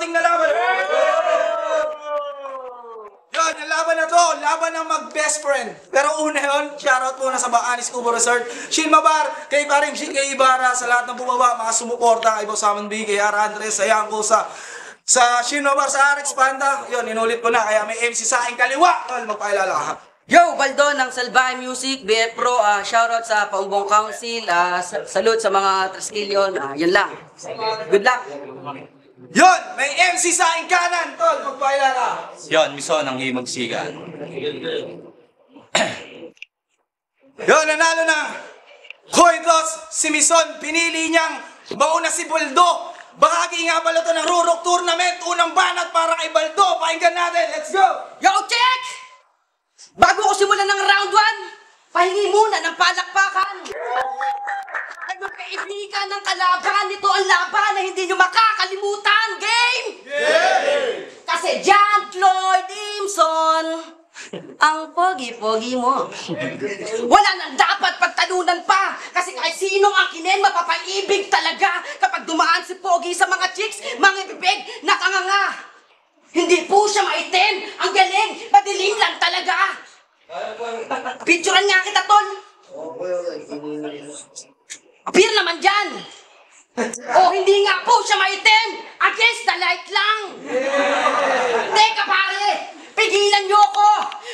ating nalaban. Yun, yung laban na to, laban ng mag-best friend. Pero una yun, shoutout muna sa Baanis Cubo Resort, Shin Mabar, kay Paring Shin, kay Ibarra, sa lahat ng bumaba, mga sumuporta, kay Boss Saman B, kay Ara Andres, sa Yanko, sa Shin Mabar, sa RX Panda. Yun, inulit ko na, kaya may MC sa aking kaliwa. Tol, magpakilala ka. Yo, Baldo ng Salbahe Music, BF Pro, shoutout sa Paumbong Council, salute sa mga Triskelion, yun lang. Good luck. Yun, may MC sa aking kanan, tol, magpakilala. Yon, Mison ang himagsigan. Yun, nanalo na coin toss si Mison, pinili niyang mauna si Baldo. Bahagi nga pala ito ng Rurok Tournament, unang banat para kay Baldo. Pakinggan natin, let's go! Yo, check! Bago ko simulan ng round 1, pahingi muna ng palakpakan. Nagkaibigan ng kalaban, ito ang laban na hindi nyo makakalimutan. Game! Kasi John Floyd Imson, ang pogi-pogi mo. Wala nang dapat pagtalunan pa. Kasi kahit sinong angkinin, mapapaibig talaga. Kapag dumaan si Pogi sa mga chicks, mga bibig, nakanganga. Hindi po siya maitim. Ang galing, madilim lang talaga. Picturean nga kita, tol. Appear naman dyan. Oh, hindi nga po siya maitim. Against the light lang. Teka, pare. Pigilan niyo ko.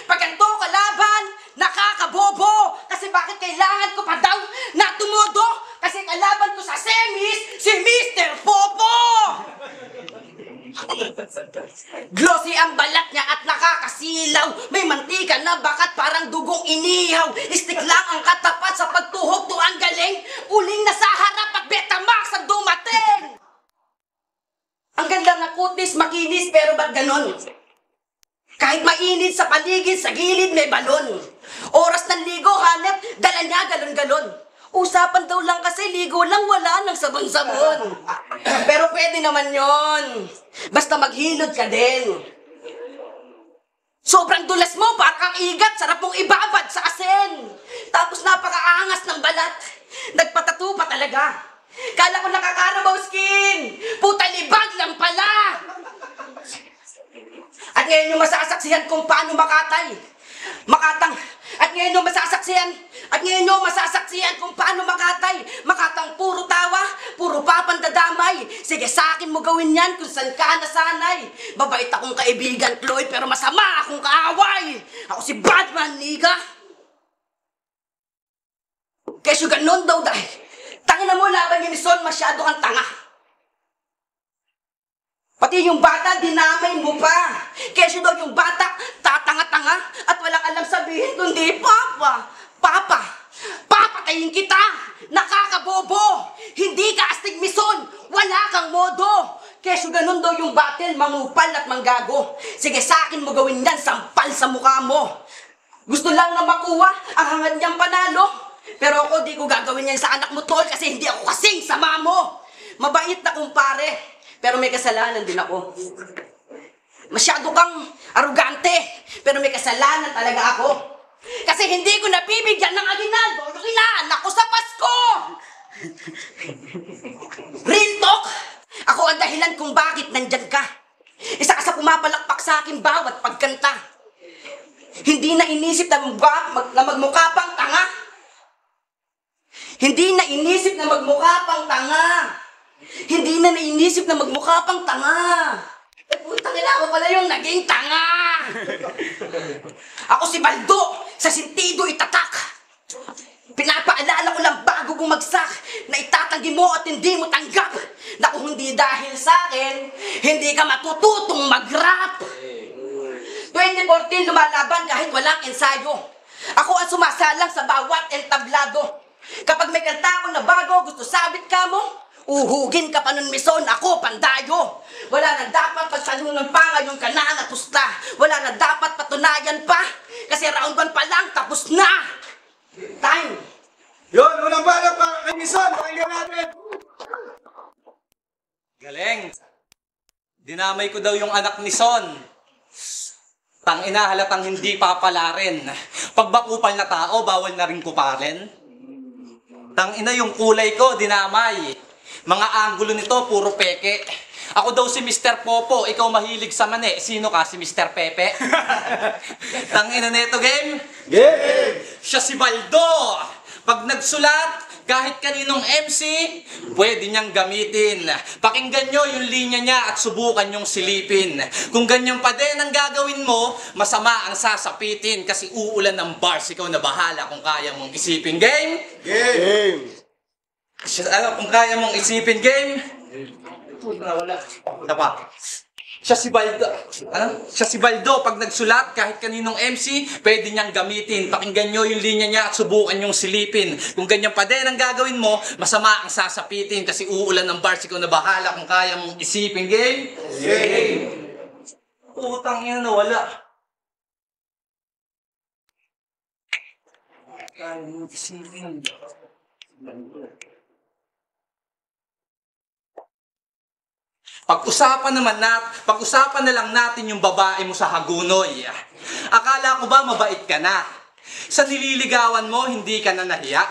Pag ganito kalaban, nakakabobo. Kasi bakit kailangan ko pa daw na tumodo? Kasi kalaban ko sa semis, si Mr. Popo. Glossy ang balat niya at nakakasilaw. May mantika na bakat parang dugong inihaw. Stick lang ang katapat sa pagtuhog to ang galing. Uling na sa harap at Betamax ang dumating. Ang ganda ng kutis, makinis, pero ba't ganon? Kahit mainit sa paligid, sa gilid may balon. Oras ng ligo, hanep, dala niya galon-galon. Usapan daw lang kasi ligo lang, wala nang sabon-sabon. Pero pwede naman yon. Basta maghilod ka din. Sobrang dulas mo, parang igat, sarap mong ibabad sa asin. Tapos napakaangas ng balat. Nagpatato pa talaga. Kala ko nakakarabaw skin. Puta libag lang pala. At ngayon yung masasaksihan kung paano makatay. At ngayon yung masasaksihan kung paano makatay. Makatang puro tawa, puro papandadamay. Sige, sa akin mo gawin yan kung saan ka nasanay. Babait akong kaibigan, Chloe, pero masama akong kaaway. Ako si Batman, niga. Kesyo ganun daw dahil. Tangina mo, laban ni Son, masyado kang tanga. Pati yung bata, dinamay mo pa. Kesyo daw yung bata, tatanga-tanga at walang alam sabihin kundi Papa. Papatayin kita. Nakakabobo. Hindi ka astig, Mison. Wala kang modo. Kesyo ganun daw yung battle, mangupal at manggago. Sige, sa akin mo gawin yan, sampal sa mukha mo. Gusto lang na makuha ang hangad niyang panalo. Pero ako di ko gagawin yan sa anak mo, tol, kasi hindi ako kasing sama mo. Mabait na kumpare. Pero may kasalanan din ako. Masyado kang arugante, pero may kasalanan talaga ako. Kasi hindi ko nabibigyan ng aginaldo yung inaanak ko sa Pasko! Real talk! Ako ang dahilan kung bakit nandyan ka. Isa ka sa pumapalakpak sa akin bawat pagkanta. Hindi na inisip na magmukha pang tanga. Hindi na inisip na magmukha pang tanga. Hindi na nainisip na magmukha pang tanga. Putang ina, ako pala yung naging tanga. Ako si Baldo, sa sentido itatak. Pinapaalala ko lang bago bumagsak na itatanggi mo at hindi mo tanggap na kung hindi dahil sa akin, hindi ka matututong mag-rap. 2014 lumalaban kahit walang ensayo. Ako ang sumasalang sa bawat entablado. Kapag may kanta ako na bago, gusto sabit ka mo, uhugin ka pa nun, Mison, ako pandayo. Wala na dapat pagsalunan pa, ngayon ka na natusta. Wala na dapat patunayan pa, kasi round 1 pa lang, tapos na. Time. Yun, unang balak para kay Mison, pakinggan natin. Galing. Dinamay ko daw yung anak ni Son. Tangina, halatang hindi papalarin. Pagbakupal na tao, bawal na rin kuparin. Tangina, yung kulay ko, dinamay. Mga anggulo nito, puro peke. Ako daw si Mr. Popo, ikaw mahilig sa mani. Sino ka? Si Mr. Pepe? Tangina neto game? Game! Siya si Baldo! Pag nagsulat, kahit kaninong MC, pwede niyang gamitin. Pakinggan nyo yung linya niya at subukan nyong silipin. Kung ganyan pa din ang gagawin mo, masama ang sasapitin kasi uulan ng bars. Ikaw na bahala kung kaya mong isipin. Game? Game! Ano, kung kaya mong isipin, game? Wala. Ito pa. Siya si Baldo. Ano? Siya si Baldo. Pag nagsulat, kahit kaninong MC, pwede niyang gamitin. Pakinggan nyo yung linya niya at subukan yung silipin. Kung ganyan pa din ang gagawin mo, masama ang sasapitin kasi uulan ng bars. Ikaw na bahala kung kaya mong isipin. Game? Game! Utang yan, nawala. Kaya mong isipin. Pag-usapan na lang natin yung babae mo sa Hagunoy. Akala ko ba mabait ka na? Sa nililigawan mo, hindi ka na nahiya?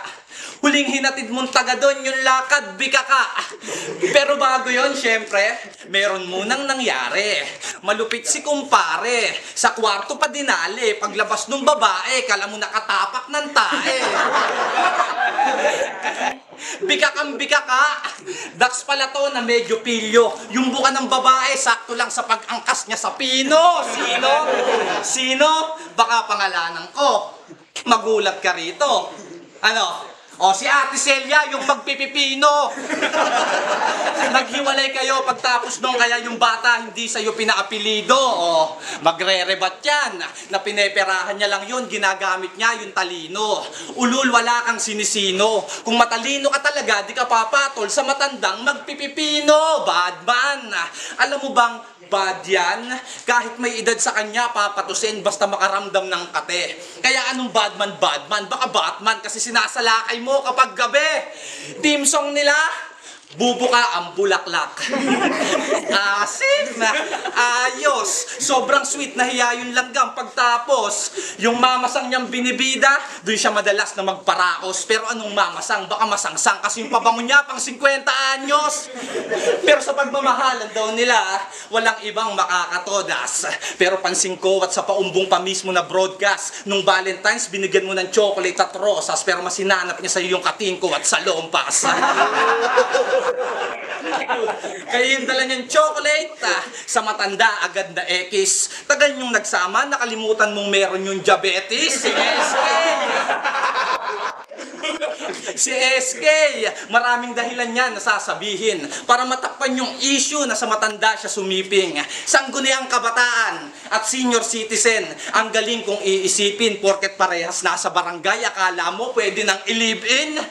Huling hinatid mong taga doon yung lakad, bika ka. Pero bago yon, syempre, meron munang nangyari. Malupit si kumpare. Sa kwarto pa dinali. Paglabas ng babae, kala mo nakatapak ng tae. Bika ka. Dax pala to na medyo pilyo. Yung buka ng babae, sakto lang sa pag-angkas niya sa pino. Sino? Baka pangalanan ko. Magulat ka rito. Ano? O si Ate Celia, yung magpipipino. Naghiwalay kayo pagtapos nung kaya yung bata hindi sa'yo pinaapelido. O magre-rebat yan. Na pineperahan niya lang yun, ginagamit niya yung talino. Ulul, wala kang sinisino. Kung matalino ka talaga, di ka papatol sa matandang magpipipino. Bad man. Alam mo bang bad yan? Kahit may edad sa kanya, papatusin basta makaramdam ng kate. Kaya anong badman? Baka Batman kasi sinasalakay mo kapag gabi. Team song nila, bubuka ang bulaklak. Asik na. Ayos. Sobrang sweet na hiya yung langgam pagtapos. Yung mamasang niyang binibida, doon siya madalas na magparaos. Pero anong mamasang? Baka masangsang kasi yung pabango niya pang 50 anyos. Pero sa pagmamahalan daw nila, walang ibang makakatodas. Pero pansin ko at sa paumbong pa mismo na broadcast, nung Valentine's, binigyan mo ng chocolate at rosas, pero masinanap niya sa'yo yung katingko at salompas. Kaya yung dala niyang chocolate, sa matanda agad na ekis. Tagal yung nagsama, nakalimutan mong meron yung diabetes. Si SK, maraming dahilan niya nasasabihin para matakpan yung issue na sa matanda siya sumiping. Sangguniang kabataan at senior citizen, ang galing kong iisipin porket parehas nasa barangay, akala mo pwede nang i-live-in?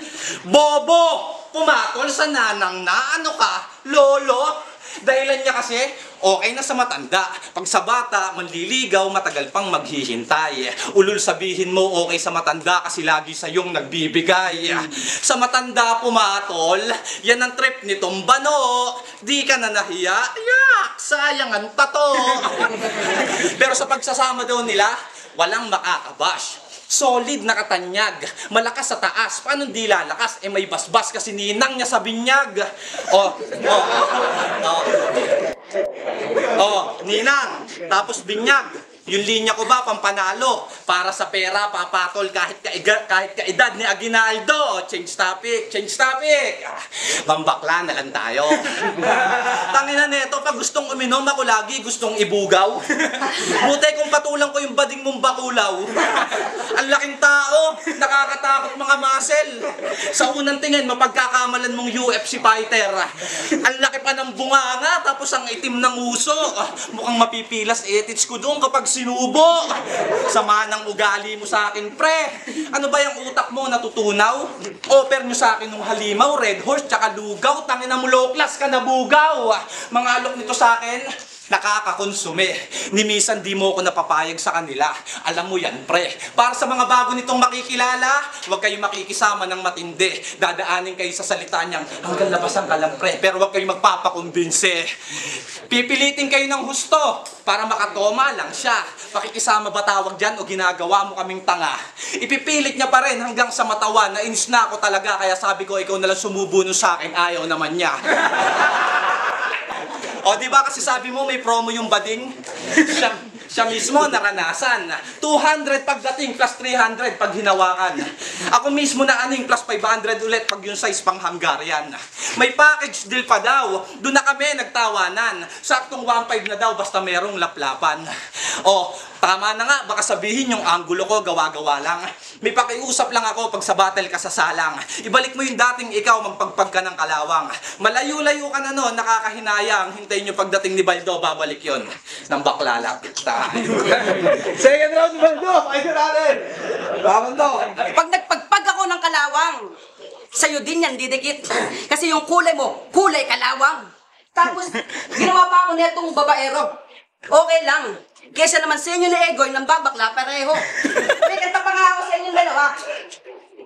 Bobo! Pumatol sa nanang na, ano ka, lolo? Dahilan niya kasi, okay na sa matanda. Pag sa bata, manliligaw, matagal pang maghihintay. Ulul sabihin mo, okay sa matanda kasi lagi sa yung nagbibigay. Sa matanda pumatol, yan ang trip nitong bano. Di ka na nahiya, yak, sayang ang tato. Pero sa pagsasama daw nila, walang makakabash. Solid na katanyag, malakas sa taas. Paano di lalakas? Eh may basbas kasi ninang niya sa binyag. Ninang, tapos binyag. Yung linya ko ba, pampanalo? Para sa pera, papatol kahit kaedad ni Aguinaldo. Change topic. Bambakla na lang tayo. Tangina neto, pag gustong uminom, ako lagi gustong ibugaw. Buti kung patulang ko yung bading mong bakulaw. Ang laking tao, nakakatakot mga muscle. Sa unang tingin, mapagkakamalan mong UFC fighter. Ang laki pa ng bunganga, tapos ang itim ng uso. Mukhang mapipilas etits ko doon kapag sinubo. Sama ng ugali mo sa akin, pre. Ano ba yung utak mo natutunaw? Offer nyo sa akin ng halimaw, red horse, tsaka lugaw. Tangina mo low class ka na bugaw. Mga alok nito sa akin, nakakakonsume. Ni minsan di mo ako napapayag sa kanila. Alam mo yan, pre. Para sa mga bago nitong makikilala, huwag kayong makikisama ng matindi. Dadaanin kayo sa salita niyang hanggang labasan ka lang, pre. Pero huwag kayong magpapakumbinse. Pipilitin kayo ng husto para makatoma lang siya. Pakikisama ba tawag dyan o ginagawa mo kaming tanga? Ipipilit niya pa rin hanggang sa matawa. Nainis na ako talaga kaya sabi ko ikaw nalang sumubo nun sa akin. Ayaw naman niya. O, di ba kasi sabi mo may promo yung bading? Siya mismo naranasan. 200 pagdating plus 300 pag hinawakan. Ako mismo na aning plus 500 ulit pag yung size pang Hungarian. May package deal pa daw. Doon na kami nagtawanan. Saktong 1.5 na daw basta merong laplapan. O, tama na nga. Baka sabihin yung angulo ko gawa-gawa lang. May pakiusap lang ako pag sa battle ka sa salang. Ibalik mo yung dating ikaw, magpagpag ka ng kalawang. Malayo-layo ka na noon, nakakahinayang. Hintayin nyo pagdating ni Baldo, babalik yon ng baklalak. Second round, Baldo. Pakinggan natin. Baldo. Pag nagpagpag ako ng kalawang, sa'yo din yan didikit. Kasi yung kulay mo, kulay kalawang. Tapos, ginawa pa ako netong babaero. Okay lang. Kesa naman sa inyo na Egoy ng babakla pareho. May kanta pa nga ako sa inyong dalawa.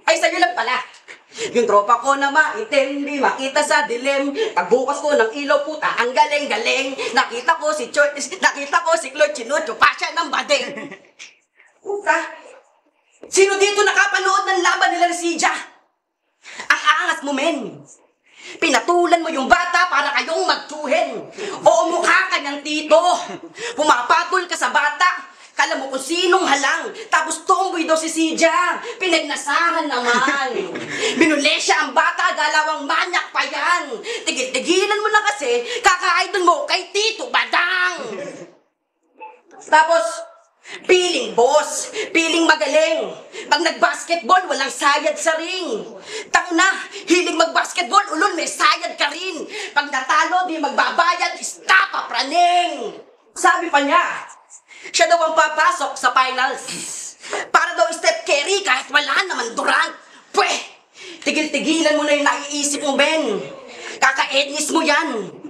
Ay, sa'yo lang pala. Yung tropa ko na maitim, di makita sa dilim. Pagbukas ko ng ilaw, puta, ang galing-galing. Nakita ko si Claude Chinucho, pa siya ng bading. Puta, sino dito nakapanood ng laban nila ni Sija? Ang aangas mo, men. Pinatulan mo yung bata para kayong magtsuhin. Oo, mukha ka niyang tito. Pumapatol ka sa bata. Kala mo kung sinong halang. Tapos tomboy daw si Sija. Pinagnasahan naman. Binuli siya ang bata, galawang manyak pa yan. Tigil-tigilan mo na kasi, kaka-idol mo kay Tito Badang. Tapos, piling boss, piling magaling. Pag nag-basketball, walang sayad sa ring. Tangna, hiling mag-basketball, ulol, may sayad ka rin. Pag natalo, di magbabayad, istapa praning. Sabi pa niya, siya daw ang papasok sa finals. Para daw step carry kahit wala naman Durant. Pweh, tigil-tigilan mo na yung naiisip mo, Ben. Kaka-etnis mo yan.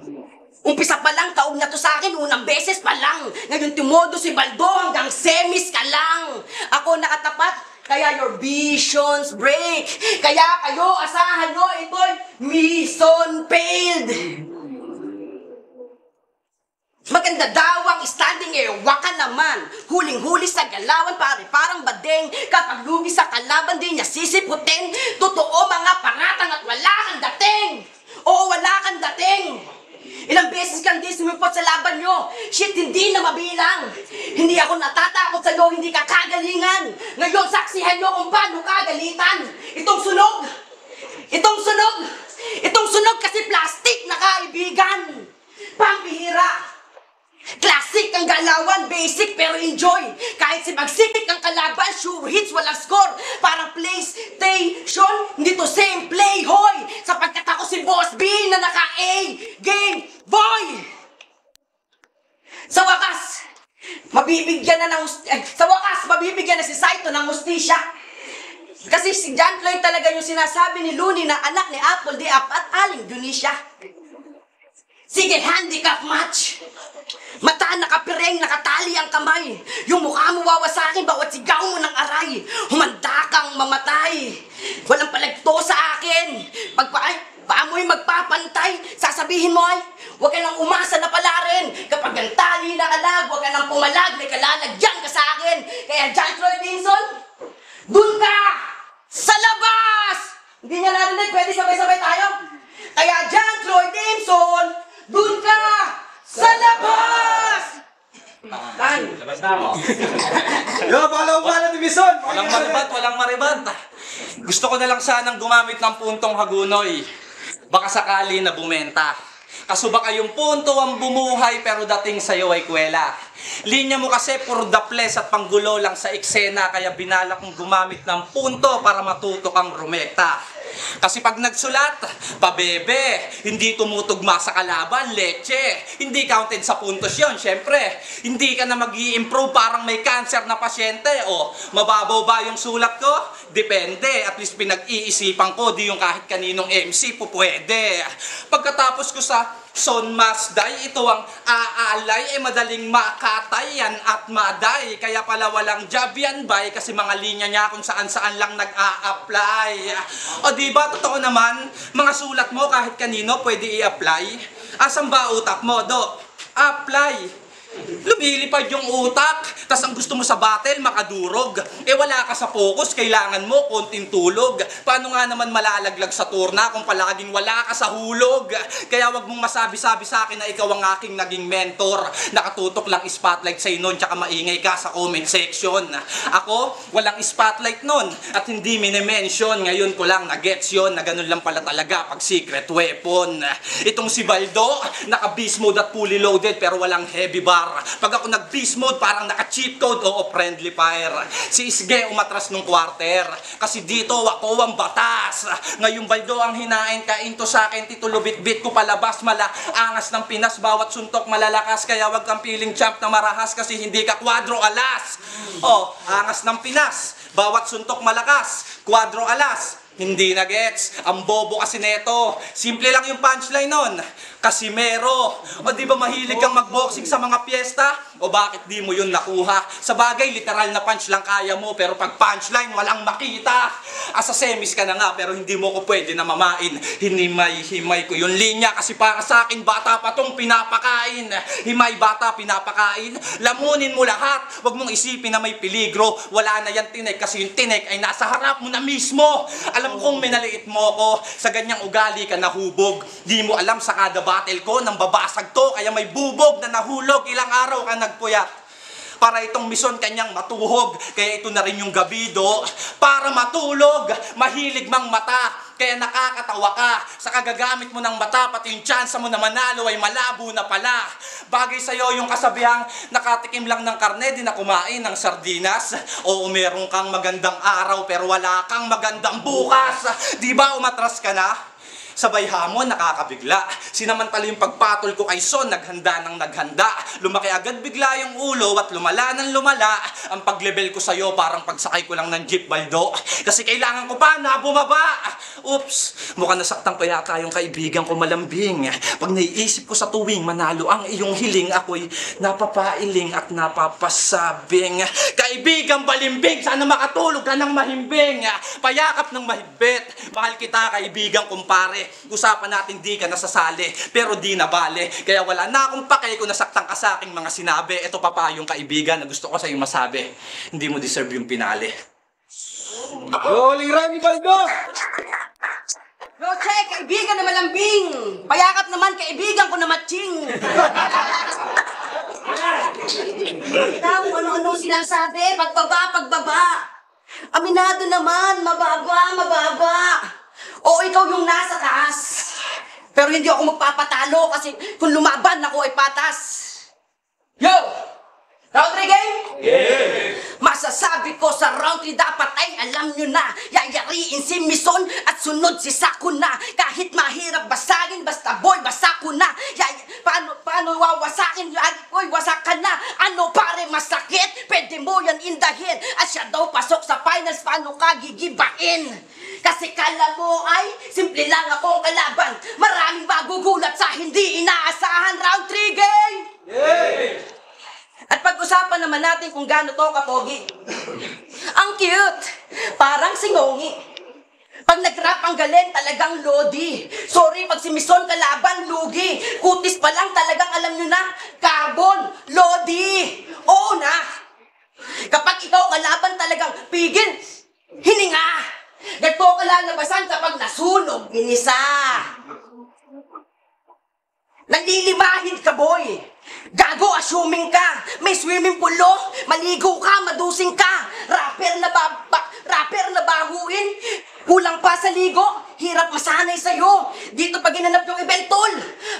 Umpisa pa lang, taog na to sa akin, unang beses pa lang. Ngayon timodo si Baldo hanggang semis ka lang. Ako nakatapat, kaya your visions break. Kaya kayo, asahan nyo, ito'y mission failed. Maganda daw ang standing eh, waka naman. Huling-huli sa galawan, pare, parang badeng. Kapag lugi sa kalaban, di niya sisiputin. Totoo mga paratang at wala kang dating. Oo, wala kang dating. Ilang beses kang di sumipot sa laban nyo. Shit, hindi na mabilang. Hindi ako natatakot sa'yo, hindi ka kagalingan. Ngayon, saksihan nyo kung paano kagalitan. Itong sunog kasi plastic na kaibigan. Pambihira. Classic ang galawan, basic pero enjoy. Kahit si magsikik ang kalaban, sure hits, walang score. Parang PlayStation, hindi to same play, hoy. Sapagkat ako si Boss B na naka-A, Game Boy. Sa wakas, mabibigyan na si Saito ng hustisya. Kasi si John Floyd talaga yung sinasabi ni Looney na anak ni Apple di at Aling Dunisha. Sige, handicap match. Mata nakapireng, nakatali ang kamay. Yung mukha mo wawasakin, bawat sigaw mo ng aray. Humanda kang mamatay. Walang palagto sa akin. Paamoy magpapantay. Sasabihin mo ay, huwag ka nang umasa na pala rin. Kapag ang tali na alag, huwag ka nang pumalag. May kalalagyan ka sa akin. Kaya John Floyd Vinson, dun ka! Sa labas! Hindi niya narinig, pwede sabay-sabay tayo? Kaya John Floyd Vinson, dun ka! Sa labas! Labas na ako. Yo, pala division. Walang maribat. Gusto ko na lang sanang gumamit ng puntong Hagunoy. Baka sakali na bumenta. Kaso baka yung punto ang bumuhay pero dating sa'yo ay kwela. Linya mo kasi for the place at panggulo lang sa eksena kaya binalak kong gumamit ng punto para matuto kang rumekta. Kasi pag nagsulat, pabebe, hindi tumutugma sa kalaban, leche. Hindi counted sa puntos yon, syempre. Hindi ka na mag-i-improve parang may cancer na pasyente. O, mababaw ba yung sulat ko? Depende. At least pinag-iisipan ko, di yung kahit kaninong MC po pwede. Pagkatapos ko sa Son Masday, ito ang aalay, madaling makatayan at maday. Kaya pala walang job yan, bay, kasi mga linya niya kung saan-saan lang nag-a-apply. O diba, totoo naman, mga sulat mo kahit kanino pwede i-apply. Asan ba utak mo, Dok? Apply. Lumilipad yung utak, tas ang gusto mo sa battle, makadurog. Eh wala ka sa focus, kailangan mo konting tulog. Paano nga naman malalaglag sa turna kung palaging wala ka sa hulog? Kaya wag mong masabi-sabi sa akin na ikaw ang aking naging mentor. Nakatutok lang spotlight sa'yo nun, tsaka maingay ka sa comment section. Ako, walang spotlight nun, at hindi minimension. Ngayon ko lang na-gets yun, na ganun lang pala talaga pag secret weapon. Itong si Baldo, naka-beast mode at fully loaded, pero walang heavy bar. Pag ako nag-beast mode, parang naka-cheat code o friendly fire. Si Isge umatras nung quarter, kasi dito ako ang batas. Ngayong Baldo ang hinain ka into sa akin, titulo bit-bit ko palabas. Angas ng Pinas, bawat suntok malalakas. Kaya wag kang piling champ na marahas, kasi hindi ka kwadro alas. Oh, angas ng Pinas, bawat suntok malakas. Kwadro alas, hindi na gets. Ang bobo kasi neto. Simple lang yung punchline nun. Casimero. O di ba mahilig kang magboxing sa mga piyesta? O bakit di mo yun nakuha? Sa bagay, literal na punch lang kaya mo, pero pag punchline, walang makita. Asa semis ka na nga, pero hindi mo ko pwede na mamain. Hinimay-himay ko yung linya, kasi para sa akin, bata pa tong pinapakain. Himay bata, pinapakain. Lamunin mo lahat. Huwag mong isipin na may peligro. Wala na yan tinek, kasi yung tinek ay nasa harap mo na mismo. Alam kong minaliit mo ko, sa ganyang ugali ka nahubog. Di mo alam sa kada battle ko, nang babasag to, kaya may bubog na nahulog. Ilang araw ka nagpuyat para itong misyon kanyang matuhog. Kaya ito na rin yung gabido, para matulog. Mahilig mang mata, kaya nakakatawa ka. Sa kagagamit mo ng mata, pati yung tsansa mo na manalo ay malabo na pala. Bagay sa'yo yung kasabihang nakatikim lang ng karne, di na kumain ng sardinas. Oo, meron kang magandang araw, pero wala kang magandang bukas. Di ba umatras ka na? Sabay hamon, nakakabigla. Sinamantala yung pagpatol ko kay Son, naghanda ng naghanda. Lumaki agad bigla yung ulo at lumala ng lumala. Ang pag-level ko sa'yo, parang pagsakay ko lang ng jeep, Baldo. Kasi kailangan ko pa na bumaba. Oops, mukhang nasaktan ko yata yung kaibigan ko malambing. Pag naiisip ko sa tuwing manalo ang iyong hiling, ako'y napapailing at napapasabing. Kaibigang balimbing, sana makatulog ka ng mahimbing. Payakap ng mahigpit. Mahal kita, kaibigang kumpare. Usapan natin di ka nasasali, pero di na bale. Kaya wala na akong pake kung nasaktan ka sa aking mga sinabi. Ito pa pa yung kaibigan na gusto ko sa'yo masabi. Hindi mo deserve yung pinali. Rolling rhyme ni Baldo! Roche, kaibigan na malambing. Payakap naman, kaibigan ko na matching. Ikaw, ano-ano sinasabi? Pagbaba. Aminado naman, mababa. O ikaw yung nasa taas. Pero hindi ako magpapatalo kasi kung lumaban ako ay patas. Yo! Round 3 game? Yeah! Masasabi ko sa round 3 dapat ay alam nyo na. Yayariin si Mison at sunod si Sakuna. Kahit mahirap basagin, basta boy, basa ko na. Paano wawasakin? Oy, wasak ka na. Ano pare, masakit? Pwede mo yan indahin. At siya daw pasok sa finals, paano ka gigibain? Kasi kala mo ay simple lang akong kalaban. Maraming magugulat sa hindi inaasahan. Round 3 game! Yeah! At pag-usapan naman natin kung gaano to kapogi. Ang cute! Parang singongi. Pag nag-rap ang galing, talagang lodi. Sorry, pag si Mison kalaban, lugi. Kutis pa lang, talagang alam nyo na, carbon, lodi. Oo na. Kapag ikaw kalaban, talagang pigil, hininga. Gato ka lalabasan kapag nasunog, ginisa. Nalilimahin ka, boy. Gago, assuming ka. May swimming pool, maligo ka, madusing ka. Rapper na bahuin. Kulang pa sa ligo, hirap masanay sa'yo. Dito pag ginanap yung event, tol,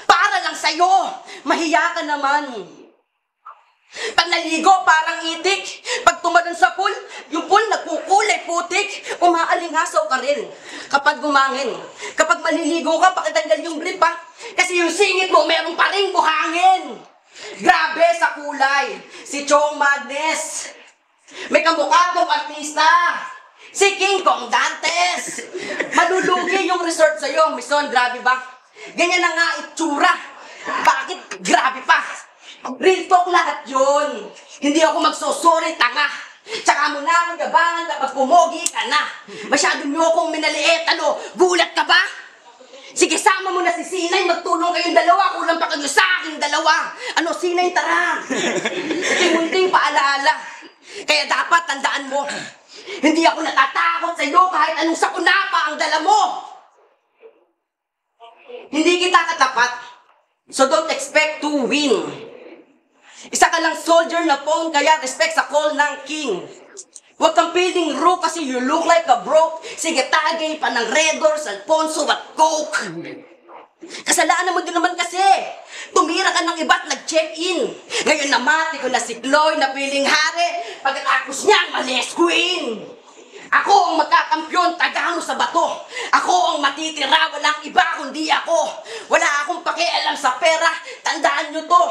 para lang sa'yo. Mahiya ka naman. Pag naligo, parang itik. Pag tumalon sa pool, yung pool nagkukulay putik. Umaalingasaw ka rin kapag gumangin. Kapag maliligo ka, pakitanggal yung brief ha. Kasi yung singit mo, meron pa rin buhangin. Grabe sa kulay, si Chong Madness. May kamukha tong artista, si King Kong Dantes. Malulugi yung resort sa'yo, Mison, grabe ba? Ganyan na nga itsura. Bakit grabe pa? Real talk lahat yun. Hindi ako magsusuri, tanga. Tsaka mo na akong gabangan kapag pumogi ka na. Masyado nyo akong minaliit, ano? Gulat ka ba? Sige, sama mo na si Sinay, magtulong kayong dalawa, kulang pa kayo sa aking dalawa. Ano, sinay, tara. Ito'y munting paalaala. Kaya dapat tandaan mo, hindi ako natatakot sa iyo kahit anong sakuna pa ang dala mo. Hindi kita katapat, so don't expect to win. Isa ka lang soldier na pawn, kaya respect sa call ng king. Huwag kang piling rook kasi you look like a broke. Sige, tagay pa ng Red Doors, Alfonso at Coke. Kasalanan mo din naman kasi. Tumira ka ng iba't nag-check-in. Ngayon namati ko na si Chloe na piling hari. Pagkatapos niya, malis queen. Ako ang magkakampyon, taga mo sa bato. Ako ang matitira, walang iba kundi ako. Wala akong pakialam sa pera, tandaan nyo to.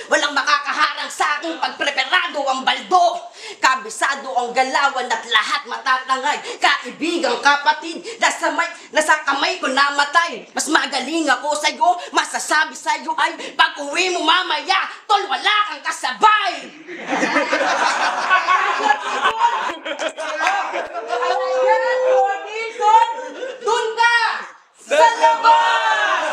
Walang makakaharang sa akin pag preparado ang baldo. Kabisado ang galawan at lahat matatangay. Kaibigang kapatid, nasa kamay ko namatay. Mas magaling ako sa'yo, masasabi sa'yo ay pag uwi mo mamaya, tol, wala kang kasabay. Ayan, Mornison! Doon ka! Sa labas!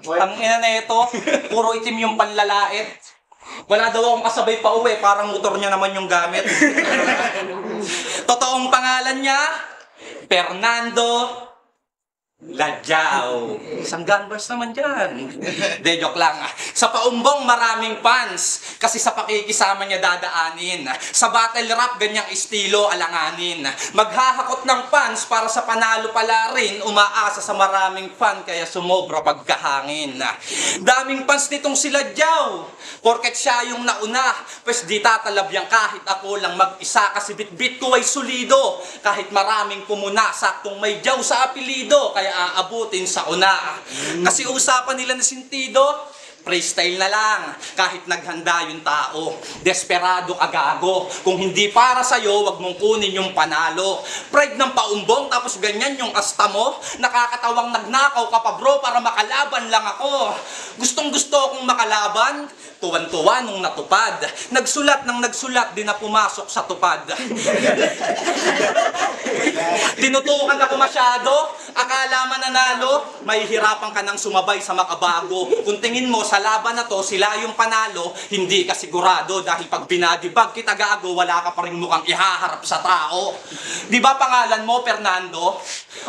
Ang ina na ito, puro itim yung panlalait. Wala daw akong kasabay pa uwi, parang motor niya naman yung gamit. Totoong pangalan niya, Fernando Ladjao. Isang gunbars naman dyan. De, joke lang. Sa paumbong maraming fans, kasi sa pakikisama niya dadaanin. Sa battle rap, ganyang estilo alanganin. Maghahakot ng fans para sa panalo pala rin, umaasa sa maraming fan, kaya sumobra pagkahangin. Daming fans nitong si Ladjao, porket siya yung nauna, pues di tatalabyan kahit ako lang mag-isa, kasi bitbit ko ay solido. Kahit maraming pumuna, saktong may jaw sa apelido, kaya aabutin sa una. Kasi usapan nila na sintido, freestyle na lang, kahit naghanda yung tao. Desperado ka gago, kung hindi para sa'yo, wag mong kunin yung panalo. Pride ng paumbong, tapos ganyan yung asta mo. Nakakatawang nagnakaw ka pa bro, para makalaban lang ako. Gustong gusto akong makalaban, tuwan-tuwa nung natupad. Nagsulat ng nagsulat, di na pumasok sa tupad. Tinutukan ako masyado, akala mananalo, mahihirapan ka nang sumabay sa makabago. Kung tingin mo sa laban na to, sila yung panalo, hindi ka sigurado. Dahil pag binadibag kita gago, wala ka pa rin mukhang ihaharap sa tao. Di ba pangalan mo, Fernando?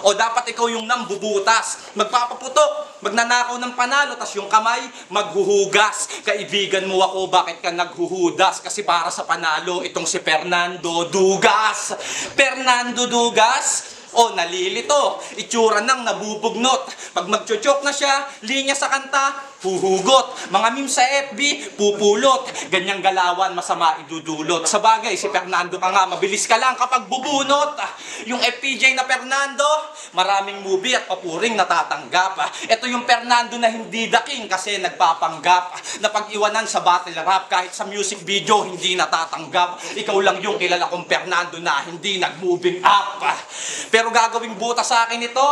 O dapat ikaw yung nambubutas, magpapaputok, magnanakaw ng panalo, tas yung kamay, maghuhugas. Kaibigan mo ako, bakit ka naghuhudas? Kasi para sa panalo, itong si Fernando Dugas. Fernando Dugas? O, nalilito. Itsura nang nabubugnot. Pag magchochok na siya, linya sa kanta, huhugot. Mga meme sa FB, pupulot. Ganyang galawan, masama idudulot. Sa bagay, si Fernando ka nga, mabilis ka lang kapag bubunot. Yung FPJ na Fernando, maraming movie at papuring natatanggap. Ito yung Fernando na hindi daking kasi nagpapanggap. Na pag-iwanan sa battle rap, kahit sa music video, hindi natatanggap. Ikaw lang yung kilala kong Fernando na hindi nag-moving up. Pero gagawing buta sa akin ito,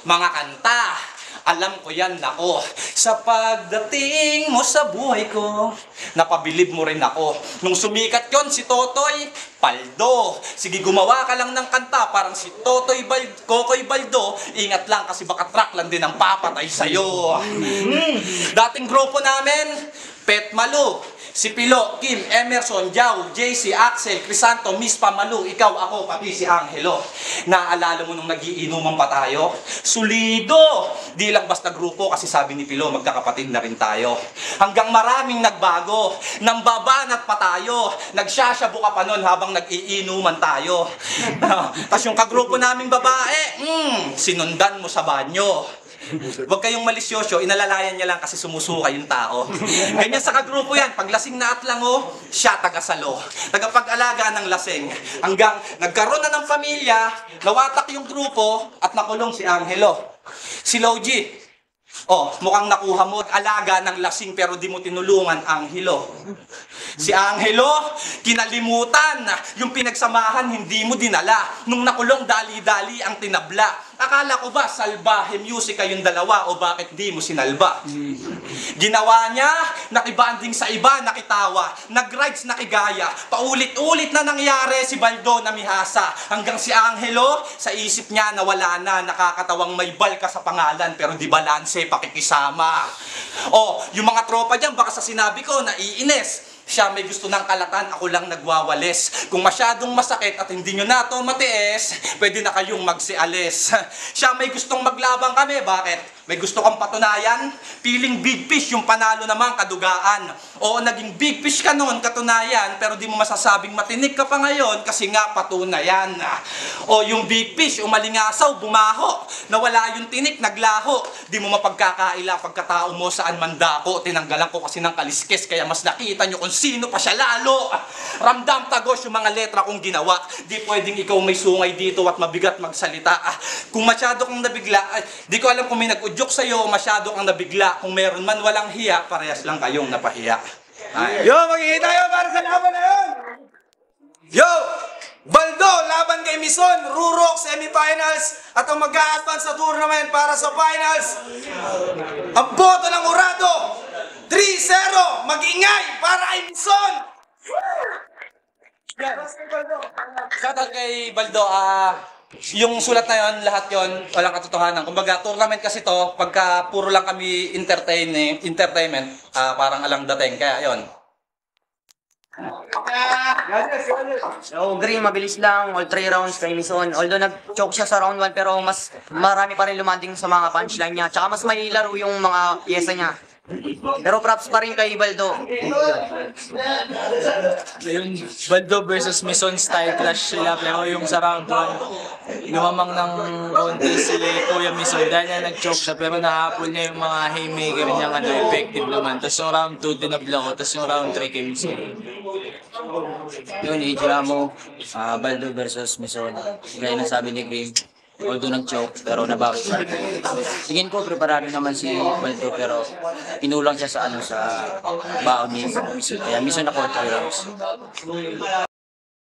mga kanta. Alam ko yan ako. Sa pagdating mo sa buhay ko, napabilib mo rin ako. Nung sumikat yon si Totoy Paldo. Sige, gumawa ka lang ng kanta parang si Kokoy Baldo. Ingat lang kasi baka track lang din ang papatay sa'yo. Dating grupo namin, Pet Malu, si Pilo, Kim, Emerson, Jao, JC, Axel, Crisanto, Miss Pamalu, ikaw, ako, pati si Angelo. Naaalala mo nung nagiinuman pa tayo? Sulido! Di lang basta grupo kasi sabi ni Pilo, magkakapatid na rin tayo. Hanggang maraming nagbago, nambabanat pa tayo. Nagsasyabu ka pa nun habang nag-iinuman tayo. Tapos yung kagrupo naming babae, sinundan mo sa banyo. Huwag kayong malisyosyo, inalalayan niya lang kasi sumusuka yung tao. Ganyan sa kagrupo yan, pag lasing na atlango, siya taga-salo. Tagapag-alaga ng lasing. Hanggang nagkaroon na ng pamilya, nawatak yung grupo at nakulong si Angelo. Si Logie, mukhang nakuha mo alaga ng lasing pero di mo tinulungan Angelo. Si Angelo, kinalimutan. Yung pinagsamahan, hindi mo dinala. Nung nakulong, dali-dali ang tinabla. Akala ko ba salbahe music kayong dalawa o bakit di mo sinalba? Ginawa niya, nakibanding sa iba, nakitawa, nag-rides, nakigaya, paulit-ulit na nangyari si Baldo na mihasa. Hanggang si Angelo, sa isip niya nawala na, nakakatawang may bal ka sa pangalan pero di balanse, pakikisama. O, yung mga tropa dyan, baka sa sinabi ko, naiinis. Siya may gusto ng kalatan, ako lang nagwawalis. Kung masyadong masakit at hindi nyo na ito matiis, pwede na kayong magsialis. Siya may gustong maglabang kami, bakit? May gusto kang patunayan? Piling big fish, yung panalo naman kadugaan. Oo, naging big fish ka noon, katunayan, pero di mo masasabing matinik ka pa ngayon kasi nga patunayan. O yung big fish, umalingasaw, bumaho. Nawala yung tinik, naglaho. Di mo mapagkakaila pagkatao mo saan mandako. Tinanggalan ko kasi ng kaliskis, kaya mas nakita nyo kung sino pa siya lalo. Ramdam tagos yung mga letra kong ginawa. Di pwedeng ikaw may sungay dito at mabigat magsalita. Kung masyado kang nabigla, di ko alam kung may nag-udyok sa'yo, masyado kang nabigla. Kung meron man walang hiya, parehas lang kayong napahiya. Ay. Yo, magkikita tayo para sa laban na yun! Yo! Baldo, laban kay Mison, Rurok, semifinals, at ang mag-a-advance sa tournament para sa finals. Ang boto ng Urado, 3-0, mag-ingay para kay Mison! Shoutout kay Baldo, yung sulat na yon, lahat yon, walang katotohanan. Kumbaga, tournament kasi to, pagka puro lang kami entertainment, parang alang dating. Kaya yon. So, Green, mabilis lang. All 3 rounds kay Mison. Although nag-choke siya sa round 1, pero mas marami pa rin lumanding sa mga punchline niya. Tsaka mas may laro yung mga pyesa niya. Pero props pa rin kay Baldo. Yung Baldo versus Mison style clash sila, pero yung sa round 1, lumamang ng konti si Kuya Mison dahil na nag-choke siya, pero nahabol niya yung mga haymaker niyang effective naman. Tapos yung round 2 dinabla ko, tapos yung round 3 kay Mison. Yun, Ijamo, Baldo versus Mison. Gaya ng sabi ni Green, although nag-choke, pero nabawi pa rin. Tingin ko, preparado naman si Baldo, pero inulang siya sa baon ni Mison. Kaya Mison na 4 rounds.